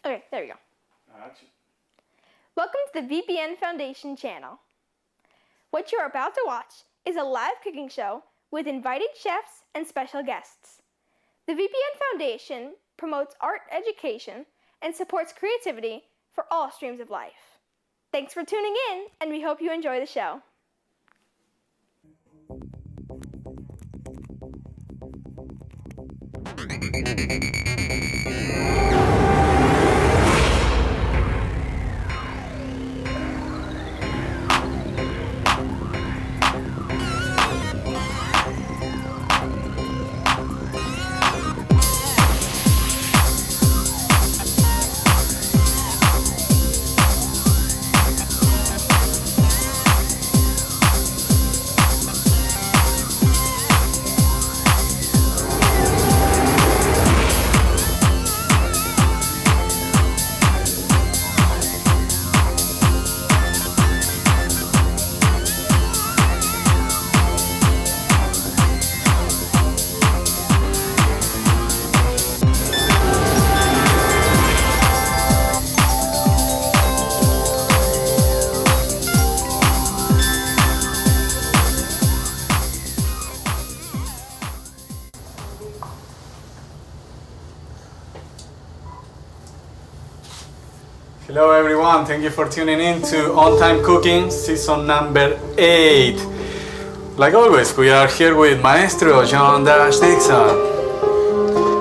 Okay, there we go. Action. Welcome to the VPN Foundation channel. What you're about to watch is a live cooking show with invited chefs and special guests. The VPN Foundation promotes art education and supports creativity for all streams of life. Thanks for tuning in, and we hope you enjoy the show. Hello everyone, thank you for tuning in to On Time Cooking season number 8. Like always, we are here with Maestro John Dash Dixon.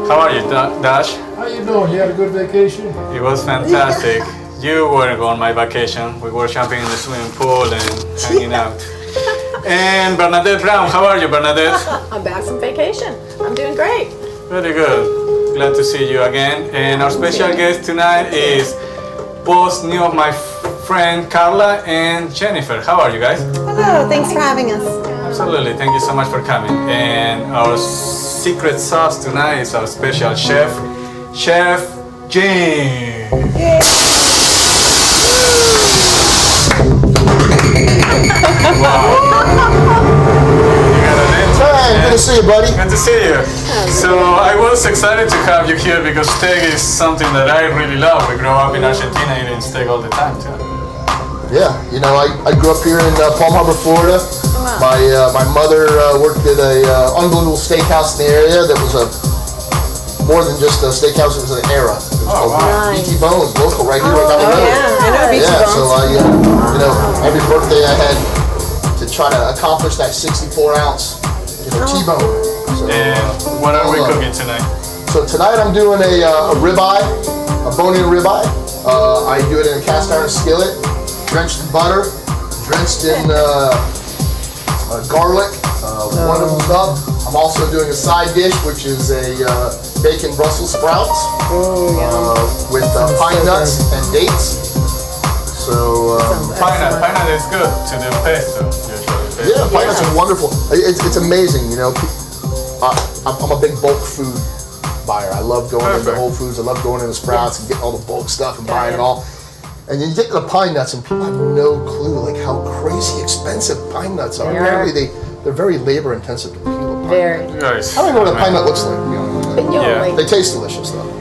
How are you, Dash? How you doing? You had a good vacation? It was fantastic. You weren't on my vacation. We were jumping in the swimming pool and hanging out. And Bernadette Brown, how are you, Bernadette? I'm back from vacation. I'm doing great. Very good. Glad to see you again. And our special guest tonight is both new of my friend Carla and Jennifer. How are you guys? Hello, thanks for having us. Absolutely, thank you so much for coming. And our secret sauce tonight is our special chef, Chef Jim. Yay. Hey, good to see you, buddy. Good to see you. So I was excited to have you here because steak is something that I really love. We grew up in Argentina eating steak all the time too. Yeah, you know, I grew up here in Palm Harbor, Florida. Wow. My mother worked at a unbelievable steakhouse in the area that was more than just a steakhouse, it was an era. It was called Nice. BT Bones, local right here, right down the road. Yeah, I know BT Yeah, Bones. so you know, every birthday I had to try to accomplish that 64-ounce, T-bone. So, And what are we cooking tonight? So tonight I'm doing a ribeye, a bone-in ribeye. I do it in a cast iron skillet, drenched in butter, drenched in garlic, one of them's up. I'm also doing a side dish, which is a bacon Brussels sprouts with pine nuts and dates. So Pine nut is good to do pesto usually. yeah, pine nuts are wonderful. It's amazing, you know. I'm a big bulk food buyer. I love going into Whole Foods. I love going into Sprouts and getting all the bulk stuff and buying it all. And you get to the pine nuts, and people have no clue like how crazy expensive pine nuts are. Apparently, they're very labor intensive to peel a pine Very. nut. Guys, I don't know what a pine nut looks like. To be honest. But you'll Yeah. like They taste delicious though.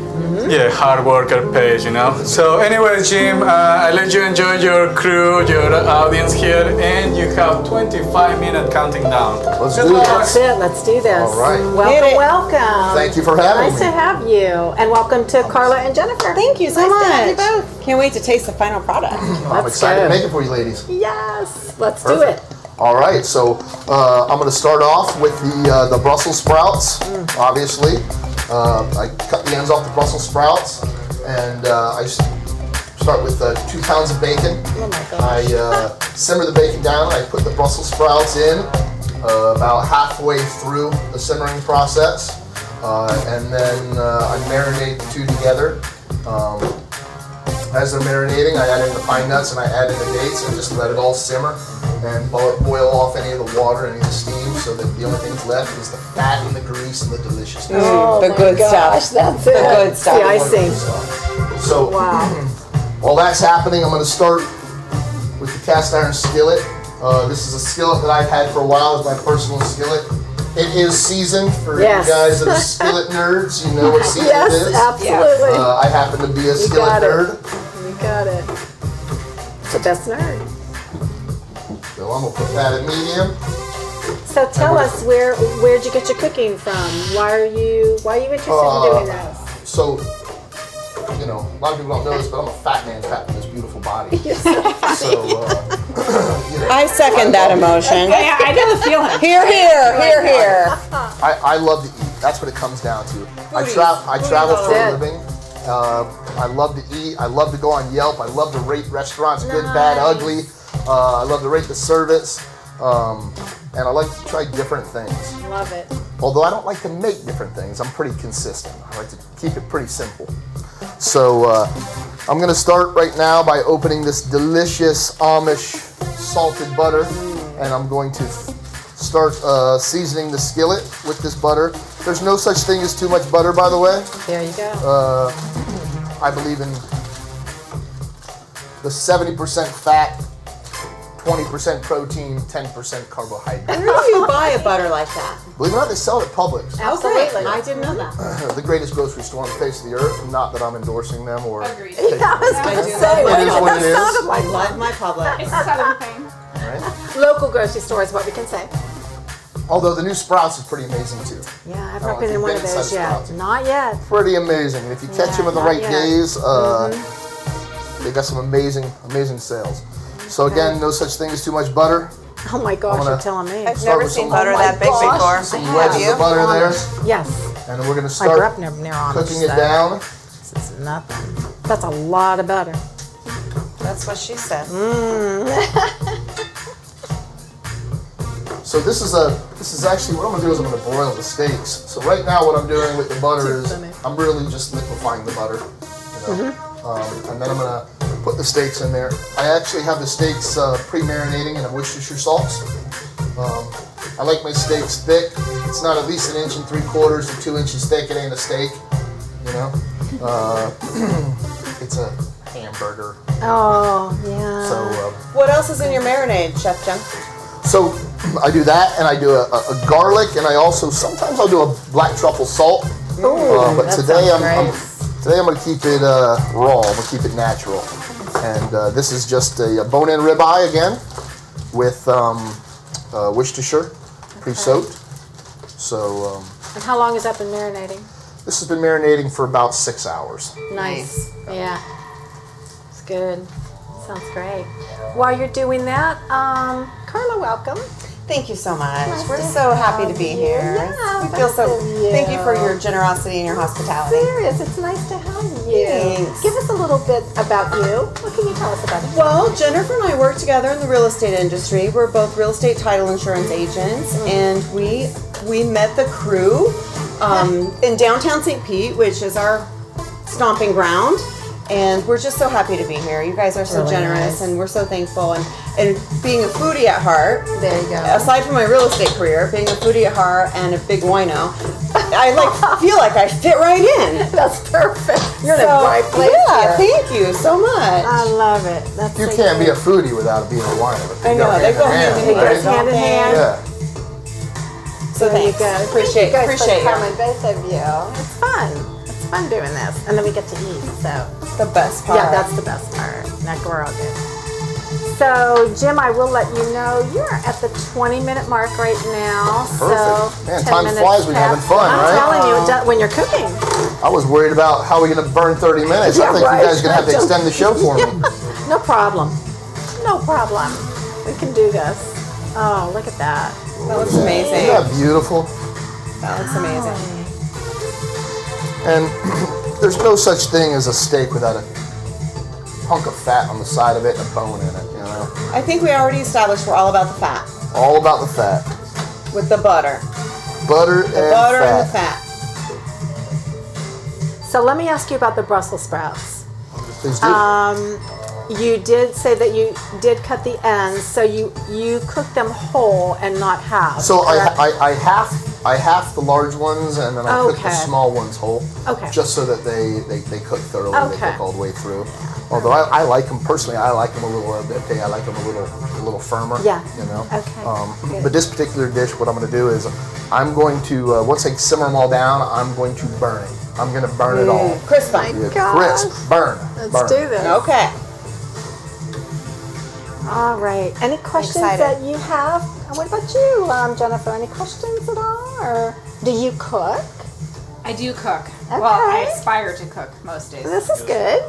yeah, hard worker pays, you know. So anyway, Jim, I let you enjoy your crew, your audience here, and you have 25-minute counting down. Let's do this. That's it. Let's do this. All right. Welcome, welcome. Thank you for having Nice me. to have you. And welcome to Carla and Jennifer. Thank you so Nice much. to have you both. Can't wait to taste the final product. I'm excited to make it for you ladies. Yes. Let's Perfect. do it. All right, so I'm going to start off with the Brussels sprouts. Obviously, I cut the ends off the Brussels sprouts, and I start with 2 pounds of bacon. Oh my gosh. I simmer the bacon down. I put the Brussels sprouts in about halfway through the simmering process, and then I marinate the two together. As they're marinating, I add in the pine nuts and I add in the dates and just let it all simmer and boil off any of the water, any of the steam, so that the only thing that's left is the fat and the grease and the deliciousness. Oh The my good gosh, stuff. that's The it. good stuff. The icing. So Wow. while that's happening, I'm going to start with the cast iron skillet. This is a skillet that I've had for a while. It's my personal skillet. It is seasoned for Yes. you guys that are skillet nerds. You know what season Yes, it is. absolutely. I happen to be a skillet got it. nerd. You got it. It's the best nerd. So I'm gonna put that at medium. So tell us, where'd you get your cooking from? Why are you interested in doing this? So, you know, a lot of people don't know this, but I'm a fat man trapped in this beautiful body. You're so funny. So, you know, I second that emotion. Yeah, I know the feeling. Here, here. I love to eat. That's what it comes down to. I travel for a living. I love to eat. I love to go on Yelp. I love to rate restaurants, good, bad, ugly. I love to rate the service. And I like to try different things. Love it. Although I don't like to make different things, I'm pretty consistent. I like to keep it pretty simple. So I'm gonna start right now by opening this delicious Amish salted butter. And I'm going to start seasoning the skillet with this butter. There's no such thing as too much butter, by the way. There you go. I believe in the 70% fat, 20% protein, 10% carbohydrate. Where do you buy a butter like that? Believe it or not, they sell it at Publix. Absolutely. I didn't know that. The greatest grocery store on the face of the earth. Not that I'm endorsing them or. Agreed. taking I was them. going to say, It is what it is. sounded I like love my Publix. It's a southern thing. Right? local grocery store is what we can say. Although the new Sprouts is pretty amazing too. Yeah, I've I not don't been in think one of Ben's those had yet. Sprouts. Not yet. Pretty amazing. And if you catch Yeah, them in the not right yet. days, they got some amazing sales. So again, no such thing as too much butter. Oh my gosh, gonna- you're telling me. I've Start never with seen some- butter Oh my that big gosh. before. Some I wedges have. of butter there. Yes. And then we're gonna I grew start up near Amish, cooking it so down. This is nothing. That's a lot of butter. That's what she said. So this is actually what I'm gonna do is I'm gonna broil the steaks. So right now what I'm doing with the butter is I'm really just liquefying the butter, you know. And then I'm gonna put the steaks in there. I actually have the steaks pre-marinating in a Worcestershire sauce. I like my steaks thick. It's not at least 1 3/4 to 2 inches thick. It ain't a steak, you know. It's a hamburger. Oh, yeah. So. What else is in your marinade, Chef Jen? So I do that, and I do a garlic, and I also sometimes I'll do a black truffle salt. But that today sounds I'm gonna keep it raw. I'm gonna keep it natural. And this is just a bone-in ribeye again with Worcestershire pre-soaked. So And how long has that been marinating? this has been marinating for about 6 hours. Nice. Yeah. It's good. Sounds great. While you're doing that, Carla, welcome. Thank you so much. Nice We're to so happy to have be you. here. Yeah, We feel so. both of you. Thank you for your generosity and your hospitality. Serious. It's nice to have you. Thanks. Give us a little bit about you. What can you tell us about yourself? Well, Jennifer and I work together in the real estate industry. We're both real estate title insurance agents, and we met the crew in downtown St. Pete, which is our stomping ground. And we're just so happy to be here. You guys are so Really generous, nice. and we're so thankful. And being a foodie at heart, There you go. aside from my real estate career, being a foodie at heart and a big wino, I feel like I fit right in. That's perfect. You're in the right place Yeah, here. thank you so much. I love it. That's You so can't be good. a foodie without being a winer. I know, they go hand in hand. It goes hand in hand. Yeah. So There you thanks. go. Appreciate Thank you guys you. for coming, both of you. It's fun. It's fun doing this, and then we get to eat. So The best part. yeah, that's the best part. Now we're all good. So Jim, I will let you know you're at the 20-minute mark right now. Perfect. So Man, 10 time minutes flies when you're having past. fun, I'm right? telling you, it does, when you're cooking. I was worried about how we're gonna burn 30 minutes. Yeah, I think right. you guys are gonna have to extend the show for me. No problem. No problem. We can do this. Oh, look at that. That looks amazing. Isn't that beautiful? That looks amazing. And there's no such thing as a steak without a hunk of fat on the side of it and a bone in it, you know? I think we already established we're all about the fat All about the fat. with the butter. Butter The and butter fat. and the fat. So let me ask you about the Brussels sprouts. Please do. You did say that you did cut the ends, so you cook them whole and not half. So correct? I half the large ones and then I cook the Okay. small ones whole. Okay. Just so that they cook thoroughly and they Okay. cook all the way through. Although I like them personally, I like them a little bit. I like them a little firmer. Yeah. You know. Okay. But this particular dish, what I'm going to do is, I'm going to once I simmer them all down, I'm going to burn it. I'm going to burn it all. Crisp fine. Crisp. Burn. Let's do this. Okay. All right. Any questions Excited. that you have? And what about you, Jennifer? Any questions at all? Or do you cook? I do cook. Okay. Well, I aspire to cook most days. This is good.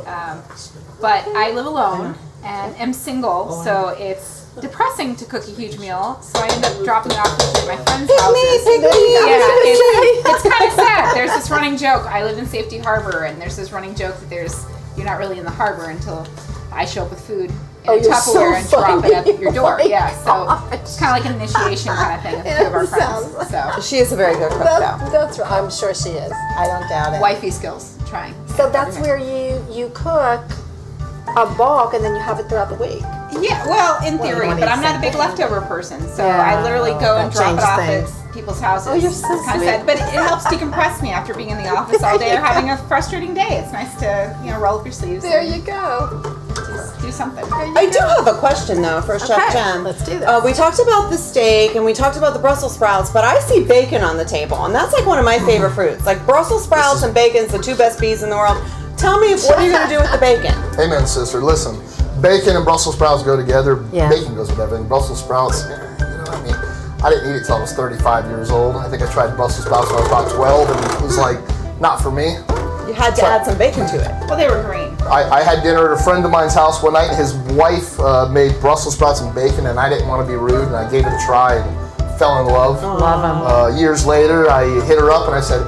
But I live alone and am single, so it's depressing to cook a huge meal. So I end up dropping off at my friends' houses. Yeah, it's kind of sad. There's this running joke. I live in Safety Harbor, and there's this running joke that you're not really in the harbor until I show up with food in a Tupperware and drop it at your door. Yeah, so it's kind of like an initiation kind of thing with a few of our friends. So She is a very good cook, though. That's right. I'm sure she is. I don't doubt it. wifey skills, trying. So that's where you cook a bulk and then you have it throughout the week. Yeah, well, in theory, but I'm not a big leftover person, so I literally go and drop it off at people's houses. Oh, you're so it's kind of sweet. sad, but it helps decompress me after being in the office all day or having a frustrating day. It's nice to roll up your sleeves. There and you go. just do something. I do have a question, though, for Chef Jen. Let's do this. We talked about the steak and we talked about the Brussels sprouts, but I see bacon on the table, and that's like one of my favorite fruits. Like Brussels sprouts and bacon's the two best peas in the world. Tell me, what are you going to do with the bacon? Amen, sister. Listen, bacon and Brussels sprouts go together. Yeah. Bacon goes with everything. Brussels sprouts, you know what I mean? I didn't eat it till I was 35 years old. I think I tried Brussels sprouts when I was about 12, and it was like, not for me. You had to add some bacon to it. Well, they were green. I had dinner at a friend of mine's house one night, and his wife made Brussels sprouts and bacon, and I didn't want to be rude, and I gave it a try and fell in love. Love them. Years later, I hit her up and I said,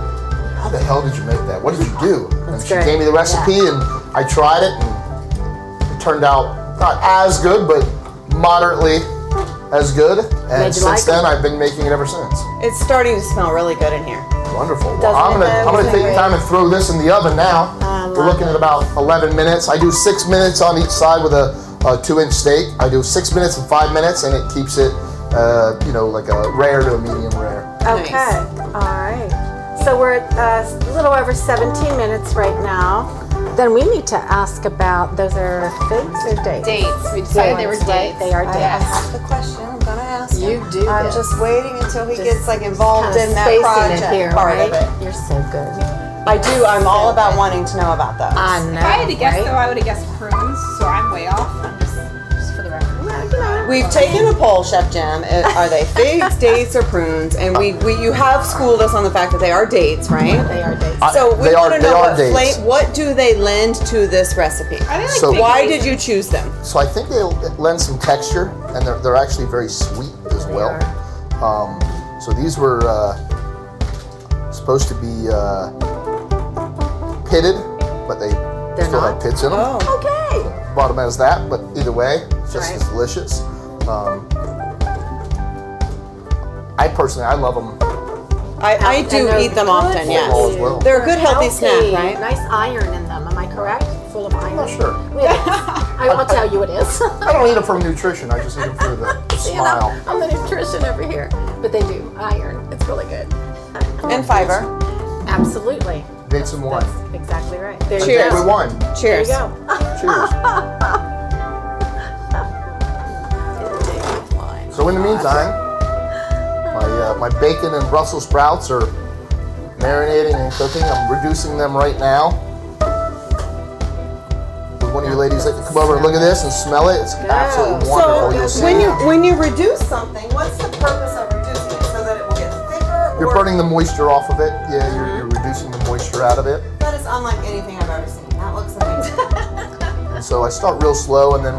how the hell did you make that? What did you do? And she great. gave me the recipe, and I tried it, and it turned out not as good, but moderately as good. And you since like then, I've been making it ever since. It's starting to smell really good in here. Wonderful. Well, Doesn't I'm it gonna though? take the time and throw this in the oven now. We're looking at about 11 minutes. I do 6 minutes on each side with a 2-inch steak. I do 6 minutes and 5 minutes, and it keeps it, like a rare to a medium rare. Okay. Nice. All right. So we're at a little over 17 minutes right now. Then we need to ask about, those are figs or dates? Dates. We decided they were Dates, right? dates. They are I dates. have the question. I'm gonna ask him. You do I'm this. just waiting until he Just gets like involved Kinda in that spacing project it here, part right? of it. You're so good. I do. I'm all about wanting to know about those. I know. If I had to guess, right? though, I would have guessed prunes, so I'm way off. I'm just for the record. We've taken a poll, Chef Jim. Are they figs, dates, or prunes? And you have schooled us on the fact that they are dates, right? They are dates. So we They want to know are dates. what do they lend to this recipe? Are they like So- big Why raisins? did you choose them? So I think they lend some texture, and they're actually very sweet as well. So these were supposed to be pitted, but they still not? have pits in them. Oh. Okay. Bought them as that, but either way, it's just Right. as delicious. I personally, I love them. I do And they're eat them good often, for yes. All as well. They're a good healthy Healthy. snack, right? Nice iron in them. Am I correct? Full of iron. I'm not sure. It is. I'll tell you it is. I don't eat them for nutrition. I just eat them for the smile. I'm the nutrition over here. But they do. Iron. It's really good. And fiber. Absolutely. Dates and wine. That's exactly right. There Cheers. you With go. wine. There Cheers. you go. Cheers. So in the meantime, my bacon and Brussels sprouts are marinating and cooking. I'm reducing them right now. Would one of you ladies like to come over and look at this and smell it? It's absolutely wonderful. You'll see. when you reduce something, what's the purpose of reducing it? So that it will get thicker? You're or- burning the moisture off of it. Yeah, you're reducing the moisture out of it. That is unlike anything I've ever seen. That looks amazing. And so I start real slow, and then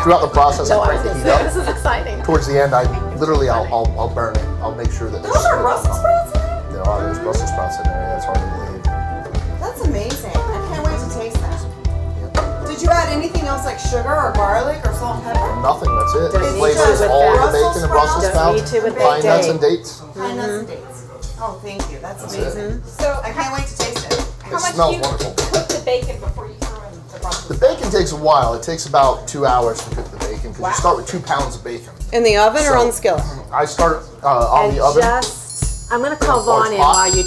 throughout the process, I crank the heat up. This is exciting. Towards the end, I'll burn it. I'll make sure that Those are Brussels sprouts in there? There are there's Brussels sprouts in there. Yeah, it's hard to believe. That's amazing. I can't wait to taste that. Did you add anything else like sugar or garlic or salt and pepper? Nothing. That's it. Don't The need flavor to is with all that. the bacon and Brussels Don't sprouts, need to with pine that nuts date. and dates. Pine nuts and dates. Oh, thank you. That's That's amazing. it. So I can't wait to taste it. It smells wonderful. cook the bacon before you throw in the Brussels? The bacon takes a while. It takes about 2 hours to cook the bacon because you start with 2 pounds of bacon. In the oven or So- on the skillet? I start on And the oven I'm going to call Vaughn in hot. while you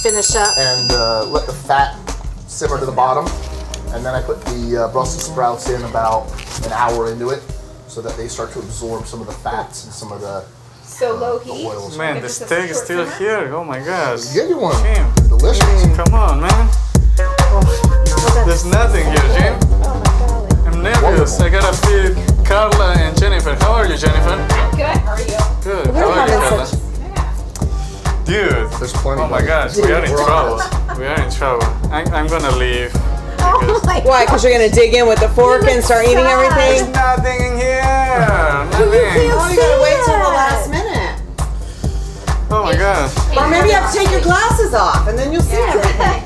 finish up. and let the fat simmer to the bottom. And then I put the Brussels sprouts in about an hour into it so that they start to absorb some of the fats and some of the low heat. oils. Man, the steak is still here. Oh my gosh. Get you one. Jim, Delicious. come on, man. Oh, there's nothing here, Jim. Oh my golly. I'm nervous. I gotta feed Carla and Jennifer. How are you, Jennifer? Good. How are you? Good. How are you, Carla? Dude. There's plenty. Oh my gosh, we are in trouble. We are in trouble. I'm gonna leave. Oh my Why? Because you're gonna dig in with the fork and start eating There's everything? nothing in here. Nothing. Oh, you gotta wait till the last minute. Oh my gosh. Or maybe you have to take your glasses off and then you'll see everything.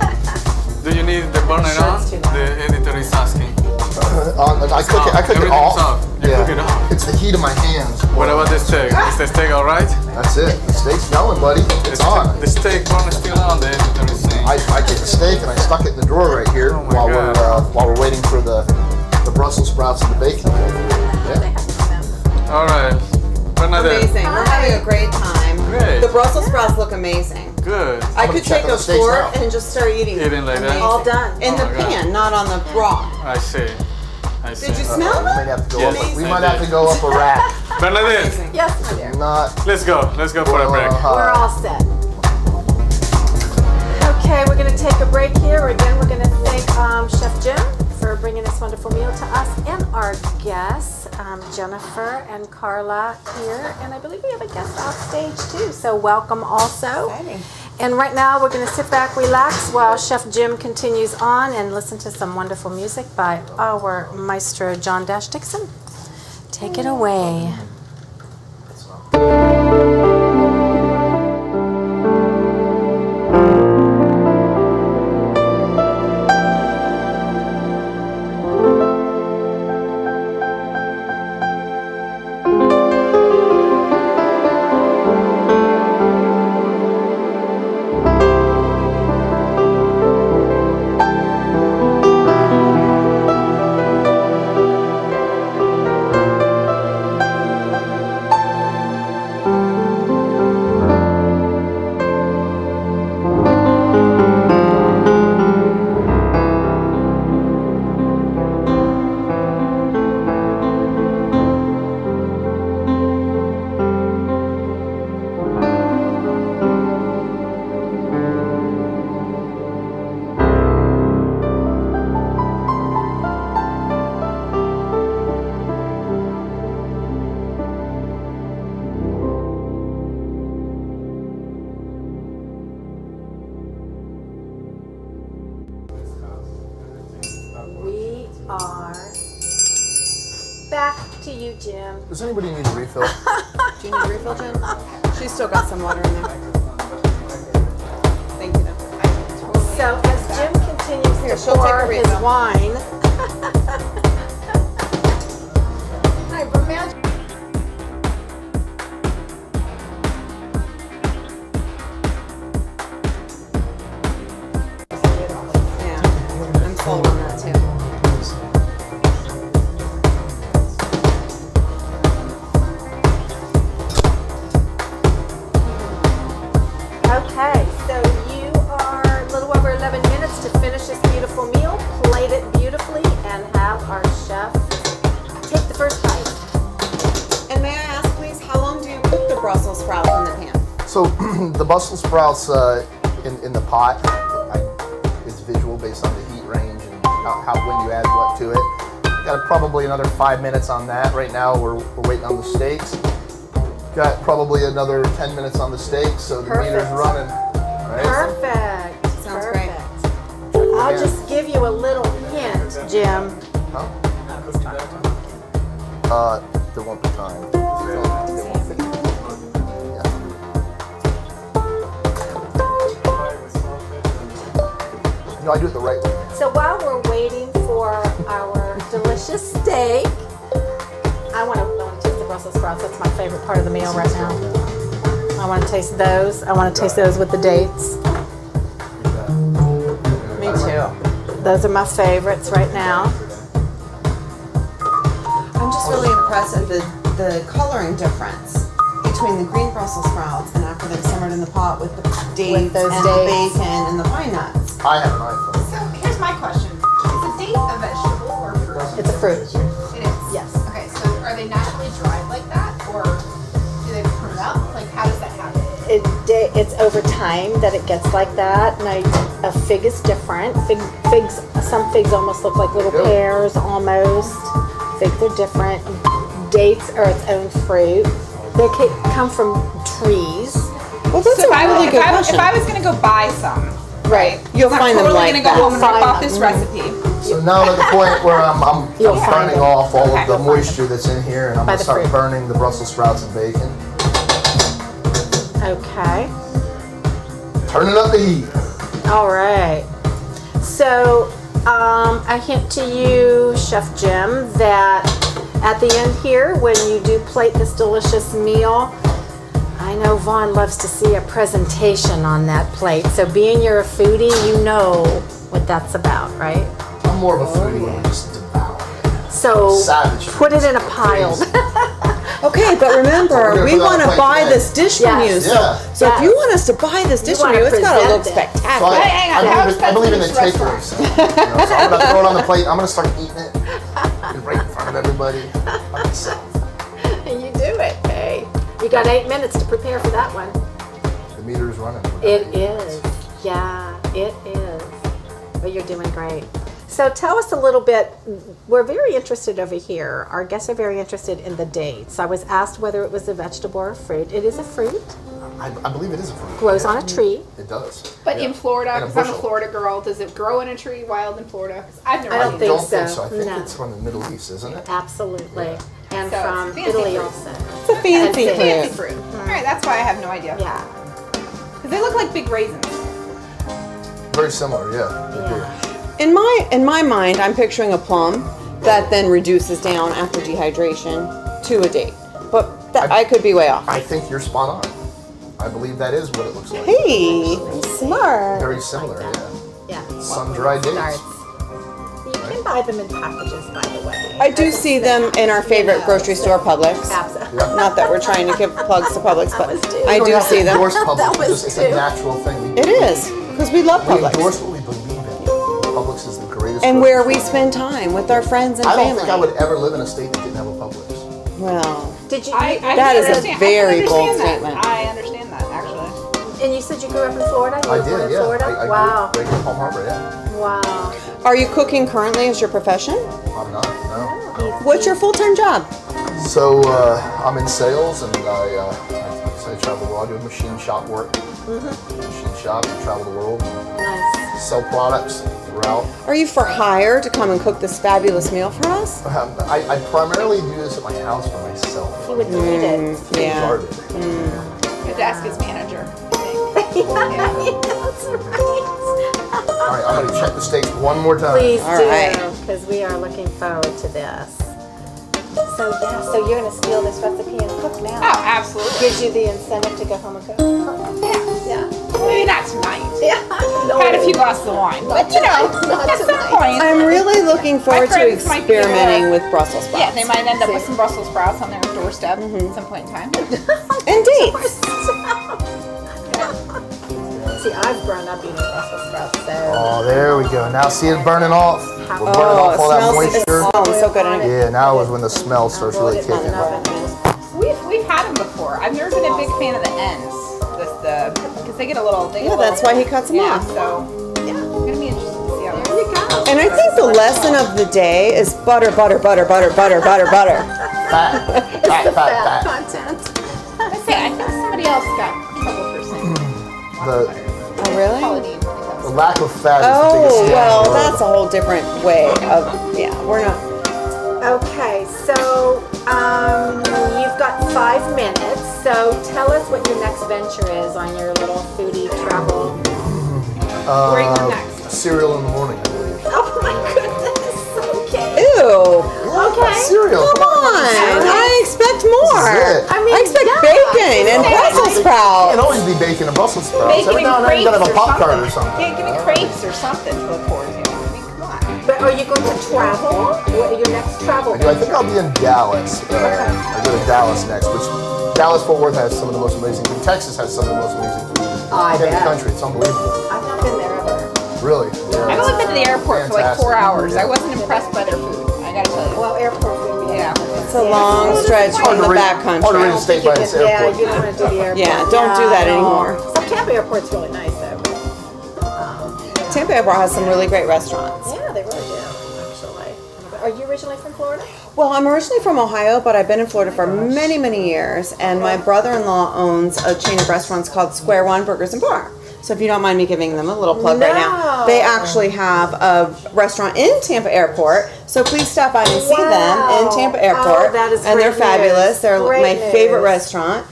Do you need the burner on? The editor is asking. I cook it Everything's off. off. You cook it off. It's the heat of my hands. What about the steak? Is the steak alright? That's it. The steak's going, buddy. It's on. The steak burner is still on, the editor is saying. I took the steak and I stuck it in the drawer right here Oh my while we're waiting for the Brussels sprouts and the bacon. Yeah. Alright. Bernadette. Amazing. We're having a great time. Great. The Brussels sprouts look amazing. Good. I gonna could check take on a the steaks fork now. and just start eating. Eating like that? Amazing. All done. In the Oh my God. pan, not on the raw. I see. I see. Did you smell We might that? have to go Yes. up. We Amazing. might have to go up a rack. Bernadette, Yes, my dear. Not. let's go. Let's go for a break. We're all set. Okay, we're going to take a break here. Again, we're going to thank Chef Jim for bringing this wonderful meal to us and our guests, Jennifer and Carla here. And I believe we have a guest off stage too, so welcome also. Exciting. And right now we're going to sit back, relax while Chef Jim continues on and listen to some wonderful music by our maestro John Dixon. Take it away. We are back to you, Jim. Does anybody need a refill? Do you need a refill, Jen? She's still got some water in there. Thank you, though. So as Jim continues Here, to she'll take a pour his refill. wine, I imagine. Yeah, I'm sold on that too. Okay, so you are a little over 11 minutes to finish this beautiful meal, plate it beautifully, and have our chef take the first bite. And may I ask, please, how long do you cook the Brussels sprouts in the pan? So the Brussels sprouts in the pot, it's visual based on the heat range and how when you add what to it. Got probably another 5 minutes on that. Right now we're waiting on the steaks. Got probably another 10 minutes on the steaks, so the Perfect. meter's running. Right? Perfect. Sounds great. Perfect. I'll just give you a little hint, Jim. Huh? There won't be time. There won't be. Yeah. You know, I do it the right way. So while we're waiting for our delicious steak, I want to taste the Brussels sprouts. That's my favorite part of the meal right now. I want to taste those. I want to taste those with the dates. Me too. Those are my favorites right now. I'm just really impressed at the coloring difference between the green Brussels sprouts and after they've simmered in the pot with the dates those and dates. the bacon and the pine nuts. I have an iPhone. So here's my question. Is the date fruit. It is. Yes. Okay, so are they naturally dried like that, or do they prune up? Like, how does that happen? It's over time that it gets like that. And a fig is different. Figs, some figs almost look like little pears, almost. Figs are different. Dates are its own fruit. They come from trees. Well, that's a really good question. If I was going to go buy some, Right. You'll find them like I'm totally going to go home and rip off this recipe. So now I'm at the point where I'm burning off all of the Okay. moisture that's in here, and I'm going to start burning the Brussels sprouts and bacon. Okay. Turning up the heat. All right. So, a hint to you, Chef Jim, that at the end here, when you do plate this delicious meal, I know Vaughn loves to see a presentation on that plate. So being you're a foodie, you know what that's about, right? I'm more of a foodie when I just devour. So Savage. put it in a pile. Okay, but remember, we want to buy this dish from you. Yeah. So if you want us to buy this dish from you, it's got to look spectacular. So hang on, I believe in the takeaway. So I'm going to throw it on the plate. I'm going to start eating it right in front of everybody. Myself. You do it, hey. You got 8 minutes to prepare for that one. The meter is running. It is. Yeah, it is. But you're doing great. So tell us a little bit. We're very interested over here. Our guests are very interested in the dates. I was asked whether it was a vegetable or a fruit. It is a fruit. I believe it is a fruit. Grows on a tree. It does. But in Florida, And a because I'm a bushel. Florida girl, does it grow in a tree wild in Florida? 'Cause I've never I don't seen think I it. don't think so. so. I think No. it's from the Middle East, isn't it? Absolutely. And So it's from fancy Italy fruit. also. It's a fancy And Fancy fruit. fruit. All right, that's why I have no idea. Yeah. Because they look like big raisins. Very similar, yeah. They do. In my mind, I'm picturing a plum that then reduces down after dehydration to a date. But I could be way off. I think you're spot on. I believe that is what it looks like. Hey, smart. Very similar, yeah. Yeah. Sun-dried dates. Starts. You can buy them in packages, by the way. I do see them in our favorite grocery store, Publix. Absolutely. Not that we're trying to give plugs to Publix, but was too. I We do don't have see to them. endorse Publix. That was It's a too. natural thing. It is, because we love We endorse Publix. what we believe in. Publix is the greatest. And grocery where we store. spend time with our friends and I don't family. think I would ever live in a state that didn't have a Publix. Well, Did you? I That can is a understand- very I can bold understand statement. that. I understand that, actually. And you said you grew up in Florida? You I were born did, in yeah. Florida? I Wow. grew up right in Palm Harbor, yeah. Wow. are you cooking currently as your profession? I'm not, no. What's your full-time job? So I'm in sales, and I travel the world. I do machine shop work. Machine shop, and travel the world, Nice. sell products throughout. Are you for hire to come and cook this fabulous meal for us? I primarily do this at my house for myself. He would eat it. Yeah. Started. My desk is manager. All right, I'm gonna check the steaks one more time. Please All do, right. because we are looking forward to this. So yeah, so you're gonna steal this recipe and cook now. Oh, absolutely. Gives you the incentive to go home and cook. Yeah. Maybe not tonight. Yeah. No. Had a few glasses of wine, but you know, Not at some tonight. point. I'm really looking forward to friends might be, experimenting with Brussels sprouts. Yeah, they might end up with some Brussels sprouts on their doorstep at some point in time. And dates. See, I've grown up eating Brussels sprouts, so. Oh, there we go. Now see it burning off. We're burning Oh, off all that it moisture. smells so good. Yeah, now is when the smell starts really Boiled it in kicking. an oven. We've had them before. I've never been a big fan of the ends, because they get a little. Yeah, that's why he cuts them Yeah, off. so yeah, I'm gonna be interested to see how. There you go. And I think the lesson of the day is butter, butter, butter, butter, butter, butter, butter. Fat. Content. I say, I think somebody else got trouble for saying The, Oh, really? Pauline. the lack of fat is the Oh, biggest well, scandal. that's a whole different way of, yeah, we're not. Okay, so you've got 5 minutes. So tell us what your next venture is on your little foodie travel. Where are you going next? Cereal in the morning, I believe. Oh my goodness. Okay. Ew, Okay. Cereal. come on, I expect more. This is it. I mean, expect yeah. bacon and Yeah. Brussels It can sprouts. always be bacon and Brussels sprouts. Bacon Every now and then you gotta have a crepes Pop Tart or something. Yeah, give me crepes or something to look forward to. I mean, come on. But are you going to travel? What are your next travel? I think I'll be in Dallas. I go to Dallas next, which Dallas-Fort Worth has some of the most amazing food. Texas has some of the most amazing food I in the bet. country. It's unbelievable. I've not been there ever. Really. I've only been to the airport for like 4 Fantastic. hours. Yeah. I wasn't impressed by their food. I gotta tell Well, airport would be. Yeah. It's a long stretch from the back Hard to country. read state by this Yeah, airport. you don't want to do the airport. Yeah, don't do that no. anymore. So Tampa Airport's really nice though. Tampa Airport has some really great restaurants. Yeah, they really do, actually. Are you originally from Florida? Well, I'm originally from Ohio, but I've been in Florida for many, many years. And my brother-in-law owns a chain of restaurants called Square One Burgers and Bar. So if you don't mind me giving them a little plug right now, they actually have a restaurant in Tampa Airport. So please stop by and see them in Tampa Airport. Oh, that is and they're great fabulous. news. They're Great my news. favorite restaurant.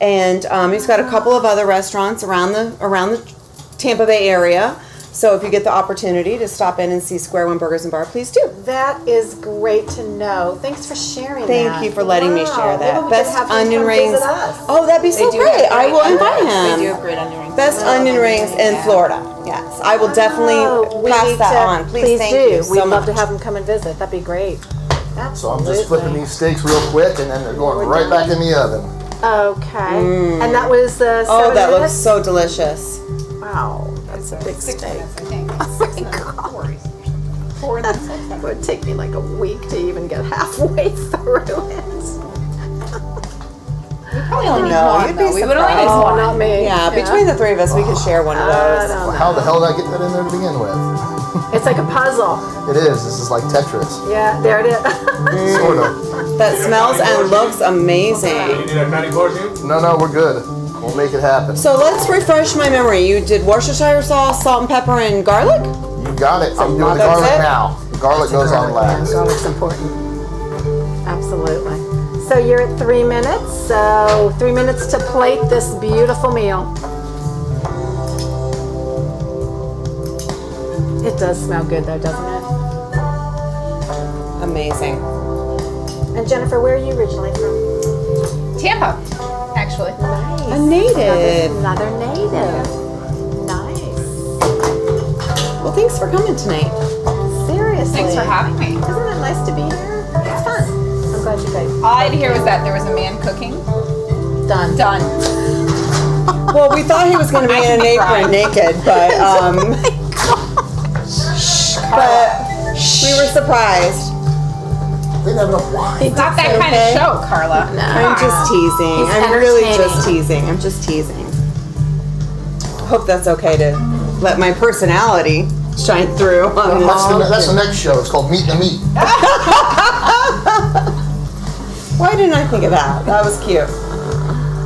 And he's got a couple of other restaurants around the Tampa Bay area. So if you get the opportunity to stop in and see Square One Burgers and Bar, please do. That is great to know. Thanks for sharing that. Thank you for letting me share that. Maybe we Best could have him onion come rings. visit us. Oh, that'd be so great. I will invite him. They do have great onion rings. Best onion rings in Florida. Yes, I will definitely We pass need that to- on. Please, thank do. you so We'd love much. to have him come and visit. That'd be great. So I'm just flipping these steaks real quick, and then they're going right back in the oven. Okay. And that was the 7 Oh, that looks minutes? so delicious. Wow, that's a big steak. I think. Oh my God. It would take me like a week to even get halfway through it. Probably only need No, one, you'd be though. We would only need surprised. Oh, one. not me. Yeah, between the three of us, we could share one of those. How the hell did I get that in there to begin with? It's like a puzzle. It is. This is like Tetris. Yeah, there it is. Sort of. That smells and looks amazing. You need a cutting board here? No, we're good. We'll make it happen. So let's refresh my memory. You did Worcestershire sauce, salt and pepper, and garlic? You got it. I'm doing the That's garlic it? now. The garlic goes on last. Garlic's important. Absolutely. So you're at 3 minutes. So 3 minutes to plate this beautiful meal. It does smell good though, doesn't it? Amazing. And Jennifer, where are you originally from? Tampa, actually. Nice. A native. Another native. Nice. Well, thanks for coming tonight. Seriously. Thanks for having me. Isn't it nice to be here? It's fun. I'm glad you guys. All I had to hear was that there was a man cooking. Done. Done. Well, we thought he was going to be in an apron naked, but we were surprised. They didn't have enough wine. It's not that kind of show, Carla. I'm just teasing. He's I'm really entertaining. just teasing. I'm just teasing. Hope that's okay to let my personality shine through on this. That's the next show. It's called Meet the Meat. Why didn't I think of that? That was cute.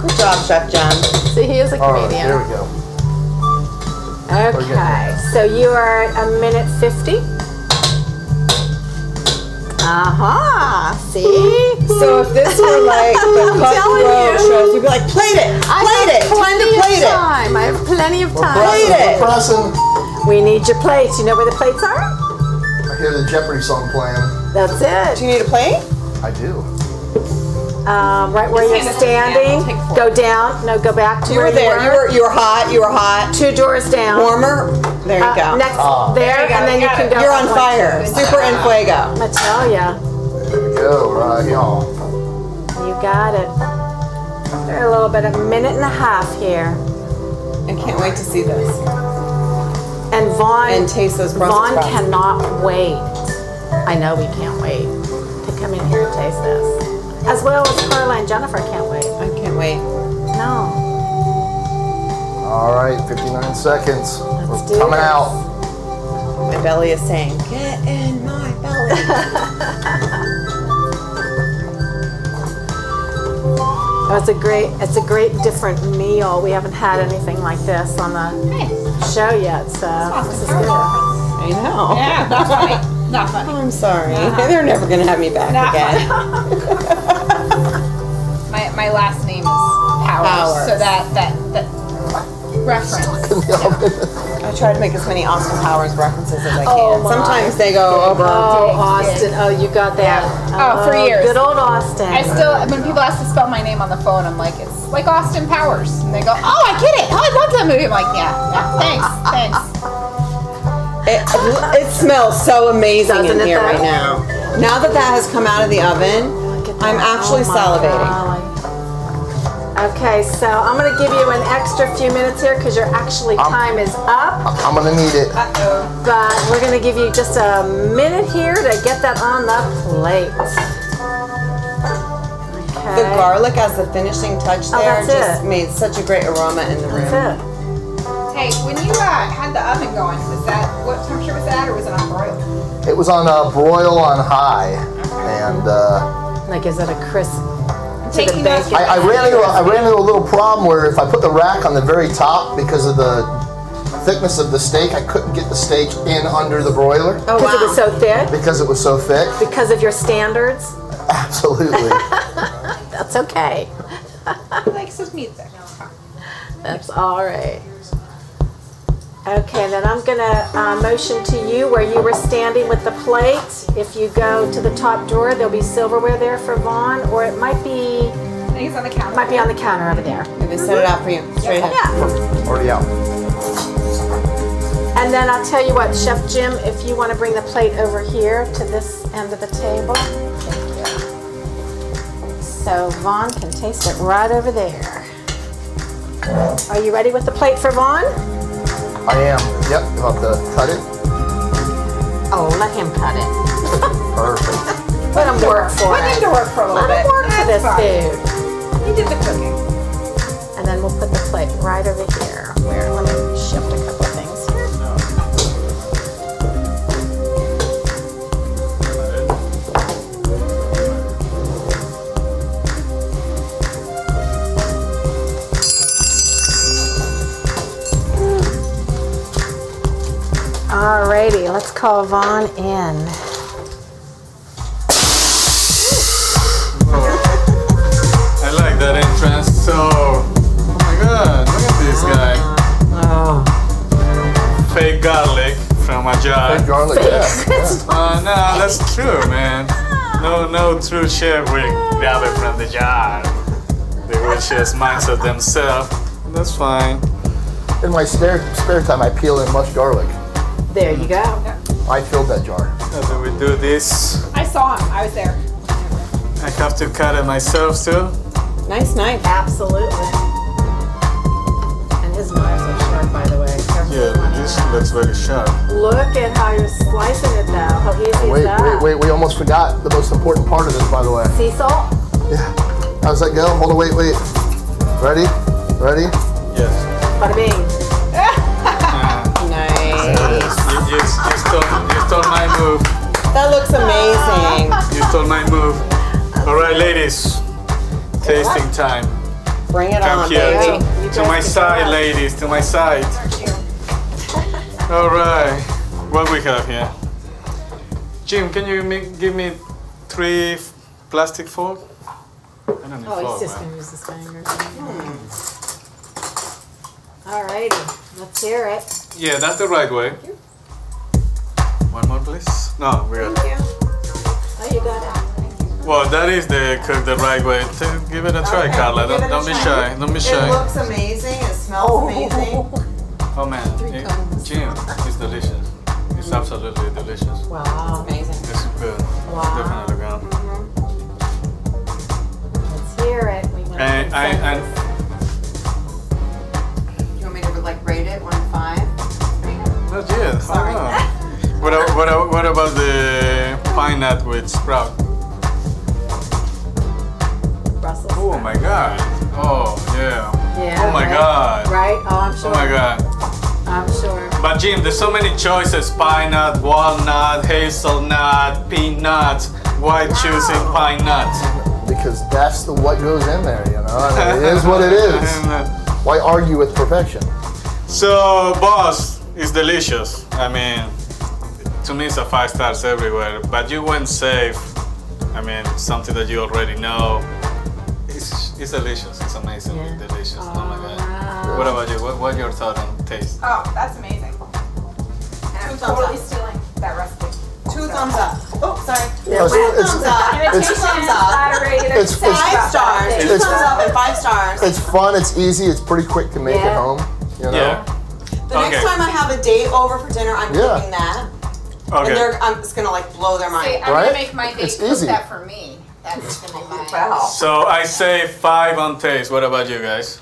Good job, Chef Jen. So he is a All right, comedian. here we go. Okay, so you are at 1:50. See? So if this were like the telling cutthroat you. shows, we'd be like, plate it, plate it, time to plate it. Time. I have plenty of time. Plate We're it. pressing. We need your plates. You know where the plates are? I hear the Jeopardy song playing. That's Do it. you need a plate? I do. Right where you're hand it to me. standing. I'll take 4. Go down. No, go back to You where were there. You were hot. You were hot. 2 drawers down. Warmer. There you go. Next Ah. there, There you go, and then you got can it. go. You're on up fire. Good Super job. en fuego. I tell ya. There we go, right here. You got it. They're a little bit, a minute and a half here. I can't wait to see this And Vaughn, and taste those Brussels Vaughn sprouts. cannot wait. I know we can't wait to come in here and taste this. As well as Carla and Jennifer can't wait. I can't wait. No. All right, 59 seconds. Let's We're do coming this. out. My belly is saying, get in my belly. It's a great different meal. We haven't had anything like this on the show yet, so this is good. I know. Yeah, not funny. Not funny. I'm sorry. They're never going to have me back Not again. My last name is Powers. Powers. So that reference. I try to make as many Austin Powers references as I can. Oh, my. Sometimes they go over. Oh, Austin. Oh, you got that. Oh, for years. Good old Austin. I still, when people ask to spell my name on the phone, I'm like, it's like Austin Powers. And they go, oh, I get it. Oh, I love that movie. I'm like, yeah, thanks. It smells so amazing Doesn't in it, here though? right now. Now that has come out of the oven, Look at that. I'm actually Oh, my salivating. golly. Okay, so I'm going to give you an extra few minutes here because your time is up. I'm gonna need it. But we're going to give you just a minute here to get that on the plate. Okay. The garlic as the finishing touch there that's just it. made such a great aroma in the room. That's it. Hey, when you had the oven going, was that, what temperature was that, or was it on broil? It was on broil on high, and Like, is it a crisp? Taking those. I ran into a little problem where if I put the rack on the very top because of the thickness of the steak, I couldn't get the steak in under the broiler Oh, because it was so thick? because it was so thick. Because of your standards? Absolutely. That's okay. He likes his meat there. That's all right. Okay, then I'm going to motion to you where you were standing with the plate. If you go to the top drawer, there'll be silverware there for Vaughn, or it might be I think it's on the counter. on the counter over there. Maybe set it out for you. Straight ahead. Yeah. Already out. And then I'll tell you what, Chef Jim, if you want to bring the plate over here to this end of the table. Thank you. So Vaughn can taste it right over there. Are you ready with the plate for Vaughn? I am. Yep. You'll have to cut it. Oh, let him cut it. Perfect. Let him work for Put him it. to work for a little Let bit. him work for this That's fine. food. He did the cooking. And then we'll put the plate right over here. Where? Let me shift a couple of things here. Alrighty, let's call Vaughn in. I like that entrance. So, oh my God, look at this guy. Oh. Fake garlic from a jar. Fake garlic. Yeah. No, that's true, man. No true chef will grab it from the jar. They will just mindset themselves. That's fine. In my spare time, I peel and mush garlic. There you go. I filled that jar. How do we do this? I saw him. I was there. I have to cut it myself too. Nice knife. Absolutely. And his knives are sharp, by the way. Careful Yeah, with this one. looks very sharp. Look at how you're slicing it, though. How easy is Wait, that? we almost forgot the most important part of this, by the way. Sea salt? Yeah. How's that go? Hold on, wait. Ready? Yes. Bada bing. Nice. You stole my move. That looks amazing. You stole my move. All right, ladies. Tasting time. Bring it Come on, here. baby. To my side, ladies. To my side. All right. What we have here? Jim, can you give me 3 plastic fork? I don't need Oh, fork, he's just man. going to use his finger. Alrighty, let's hear it. Yeah, that's the right way. One more, please. No, we're good. Oh, you got it. Well, that is the cook the right way. Give it a try, Okay, Carla. give it a Don't be try. shy. Don't be It shy. looks amazing. It smells amazing. Oh man, Jim, it's delicious. It's absolutely delicious. Wow. Amazing. It's good. Wow. Definitely good. Let's hear it. We went And You want me to like rate it 1 to 5? not yet. Sorry. Oh, no. What about the pine nut with sprout? Brussels. Oh my God. Oh yeah. Yeah. Oh my right? God. Right? Oh, I'm sure. Oh my God. I'm sure. But Jim, there's so many choices: pine nut, walnut, hazelnut, peanut. Why choosing pine nut? Because that's what goes in there, you know? I mean, it is what it is. Why argue with perfection? So, boss, it's delicious. I mean, to me, it's a 5 stars everywhere. But you went safe. I mean, something that you already know. It's delicious. It's amazingly Yeah. delicious. Oh my God. Wow. What about you? What's your thought on taste? Oh, that's amazing. And I'm totally stealing that recipe. 2 thumbs up. Oh, sorry. Well, Thumbs up. Imitation, 2 thumbs up. flattery, there's It's- so much 5 about stars. that. 2 thumbs up and 5 stars. It's fun, it's easy, it's pretty quick to make Yeah. at home, you know? Yeah. The next time I have a date over for dinner, I'm Yeah. cooking that. Okay. And I'm just gonna like blow their See, mind. I'm Right? gonna make my date It's cook easy. that for me. That's gonna be my. Wow. So I say 5 on taste. What about you guys?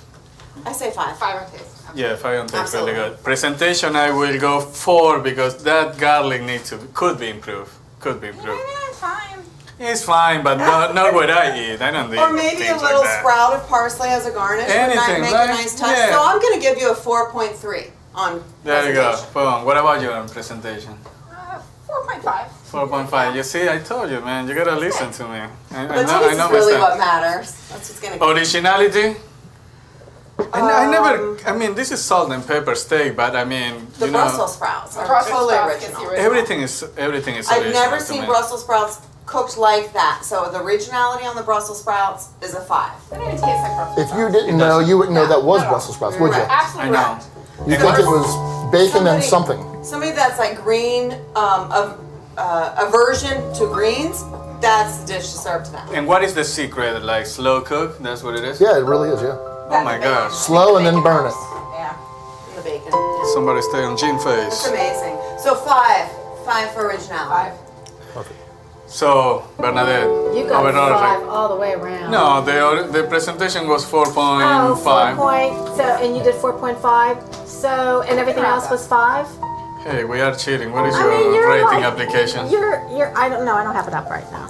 I say 5. 5 on taste. Yeah, 5 on taste, Absolutely. really good. Presentation, I will go 4 because that garlic could be improved. Could be improved. Yeah, fine. It's fine, but not what I eat. I don't eat Or maybe a things little like that. sprout of parsley as a garnish Anything, would make right? a nice touch. Yeah. So I'm going to give you a 4.3 on There you go. presentation. Boom. What about you on presentation? 4.5. 4.5. You see, I told you, man. You gotta listen to me. I The know taste is my really stuff. what matters. That's what's going to Originality? I never, I mean, this is salt and pepper steak, but I mean, The you know, Brussels sprouts are Brussels totally sprouts gets original. the everything is I've original never to seen me. Brussels sprouts cooked like that. So the originality on the Brussels sprouts is a 5. It don't even taste like Brussels If you sprouts. didn't know, you wouldn't know that was Not at all. Brussels sprouts, would you? Absolutely I know. right. You think it was bacon and something. Somebody that's like green, aversion to greens, that's the dish to serve to them. And what is the secret? Like slow cook? That's what it is? Yeah, it really is, yeah. Oh my gosh. Slow and then burn it. Yeah, the bacon. Yeah. Somebody stay on Jean It's face. amazing. So 5 for originality. 5. So, Bernadette, You got overall, 5 all the way around. no, the presentation was 4.5. Oh, 4 point. So, and you did 4.5. So, and everything else was 5. Hey, we are cheating. What is I your mean, you're rating like- application? You're. I don't know. I don't have it up right now.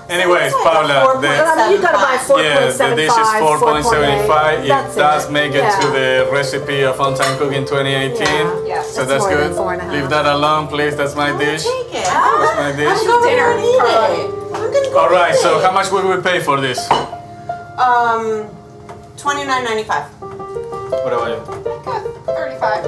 Anyways, So it's like a Paula, 4.7. But I mean, you got to buy 4.75. yeah, the dish is 4.75. It That's does make it to Yeah. the recipe of On Time Cooking 2018. Yeah. So That's that's more than good. 4.5. Leave that alone, please. That's my dish. Take it. That's my dish. I'm going Dinner, to eat Carla. it. I'm going to go All right. eat So it. how much will we pay for this? $29.95. What about you? Good. 35.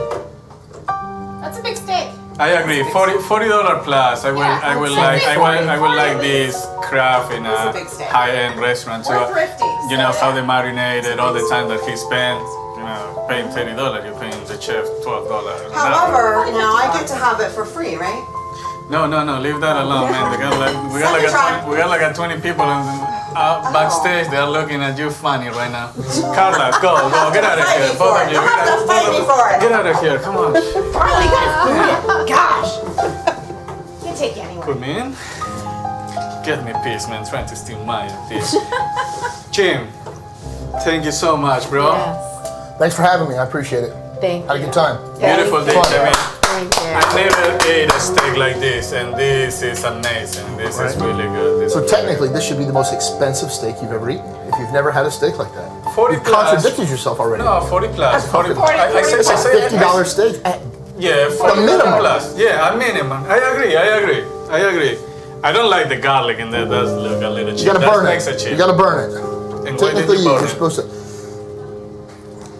That's a big steak. I agree. $40 plus. I will. Yeah, I will I'd say like. I will 40 like this craft in It's a a big steak. high-end restaurant. So, We're thrifty. you know so how yeah. they marinated, all the time that he spent. You know, paying $30. You're paying the chef $12. an hour. However, now I get to have it for free, right? No, leave that alone, man. We got like 20 people backstage. They are looking at you funny right now. Carla, go, get out of Fight here. me for it. You'll have to fight me for it. Get out of here, come on. Carly, you gotta gosh. Can't take you anywhere. Put me in. Get me peace, man. Trying to steal my dish. Jim, thank you so much, bro. Yes. Thanks for having me. I appreciate it. Thank Had a you. good time. Beautiful dish. I mean, Thank you. I never ate a steak like this, and this is amazing. This is really good. This So is technically, this should be the most expensive steak you've ever eaten. If you've never had a steak like that, 40 you've plus. contradicted yourself already. No, 40 plus. 40 40, I say It's a $50 steak. Yeah, 40 minimum. plus. Yeah, a minimum. I agree. I don't like the garlic in there. It does look a little cheap. You gotta That burn makes it. cheap. You gotta burn it. And why did Technically, you burn you're it? supposed to.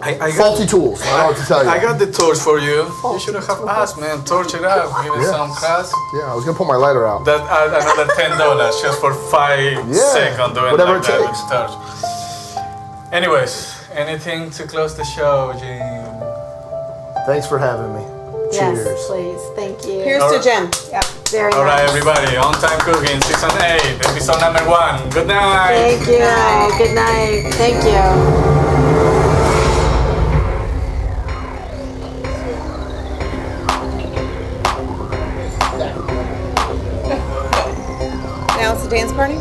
I got, Faulty tools. I don't know what to tell you. I got the torch for you. You should have asked, man. Torch it out. Give it Yeah. some crust. Yeah, I was gonna pull my lighter out. That another $10 just for 5 seconds doing whatever like it that takes. with torch. Anyways, anything to close the show, Jim? Thanks for having me. Yes, Cheers. please. Thank you. Here's to Jen. Yep, very All right, nice. everybody. On Time Cooking, Season 8, Episode number 1. Good night. Thank you. Good night. Thank you. Now it's a dance party?